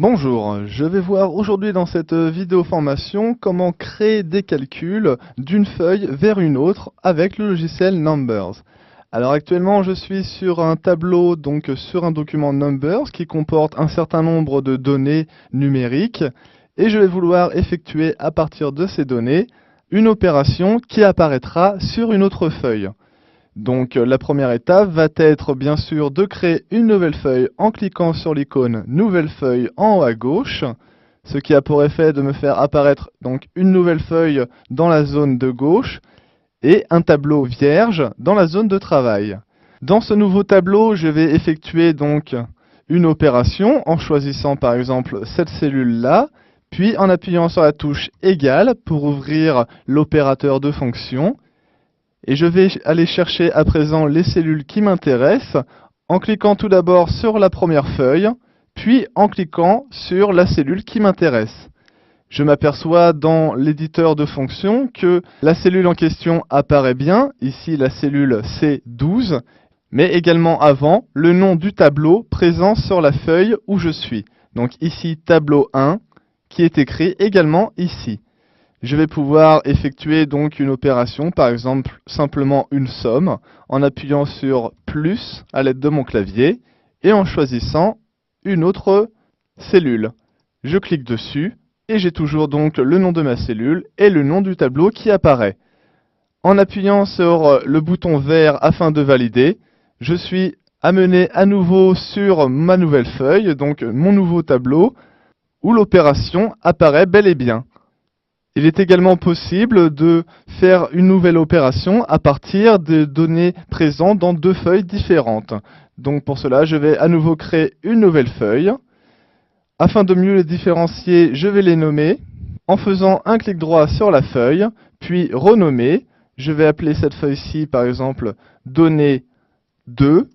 Bonjour, je vais voir aujourd'hui dans cette vidéo formation comment créer des calculs d'une feuille vers une autre avec le logiciel Numbers. Alors actuellement je suis sur un tableau, donc sur un document Numbers qui comporte un certain nombre de données numériques et je vais vouloir effectuer à partir de ces données une opération qui apparaîtra sur une autre feuille. Donc la première étape va être bien sûr de créer une nouvelle feuille en cliquant sur l'icône Nouvelle feuille en haut à gauche, ce qui a pour effet de me faire apparaître donc une nouvelle feuille dans la zone de gauche et un tableau vierge dans la zone de travail. Dans ce nouveau tableau, je vais effectuer donc une opération en choisissant par exemple cette cellule-là, puis en appuyant sur la touche égale pour ouvrir l'opérateur de fonction. Et je vais aller chercher à présent les cellules qui m'intéressent en cliquant tout d'abord sur la première feuille, puis en cliquant sur la cellule qui m'intéresse. Je m'aperçois dans l'éditeur de fonctions que la cellule en question apparaît bien, ici la cellule C12, mais également avant le nom du tableau présent sur la feuille où je suis. Donc ici tableau 1, qui est écrit également ici. Je vais pouvoir effectuer donc une opération, par exemple simplement une somme, en appuyant sur plus à l'aide de mon clavier et en choisissant une autre cellule. Je clique dessus et j'ai toujours donc le nom de ma cellule et le nom du tableau qui apparaît. En appuyant sur le bouton vert afin de valider, je suis amené à nouveau sur ma nouvelle feuille, donc mon nouveau tableau, où l'opération apparaît bel et bien. Il est également possible de faire une nouvelle opération à partir des données présentes dans deux feuilles différentes. Donc pour cela, je vais à nouveau créer une nouvelle feuille. Afin de mieux les différencier, je vais les nommer en faisant un clic droit sur la feuille, puis renommer. Je vais appeler cette feuille-ci par exemple données 2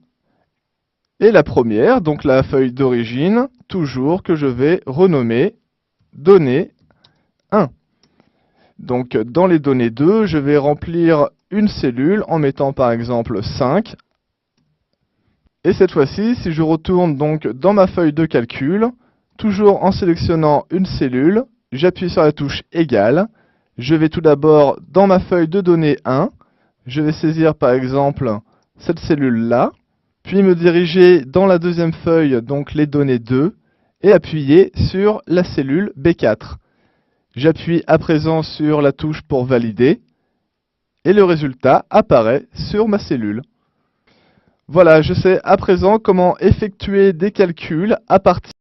et la première, donc la feuille d'origine, toujours que je vais renommer données 1. Donc dans les données 2, je vais remplir une cellule en mettant par exemple 5. Et cette fois-ci, si je retourne donc dans ma feuille de calcul, toujours en sélectionnant une cellule, j'appuie sur la touche égale. Je vais tout d'abord dans ma feuille de données 1, je vais saisir par exemple cette cellule-là, puis me diriger dans la deuxième feuille, donc les données 2, et appuyer sur la cellule B4. J'appuie à présent sur la touche pour valider et le résultat apparaît sur ma cellule. Voilà, je sais à présent comment effectuer des calculs à partir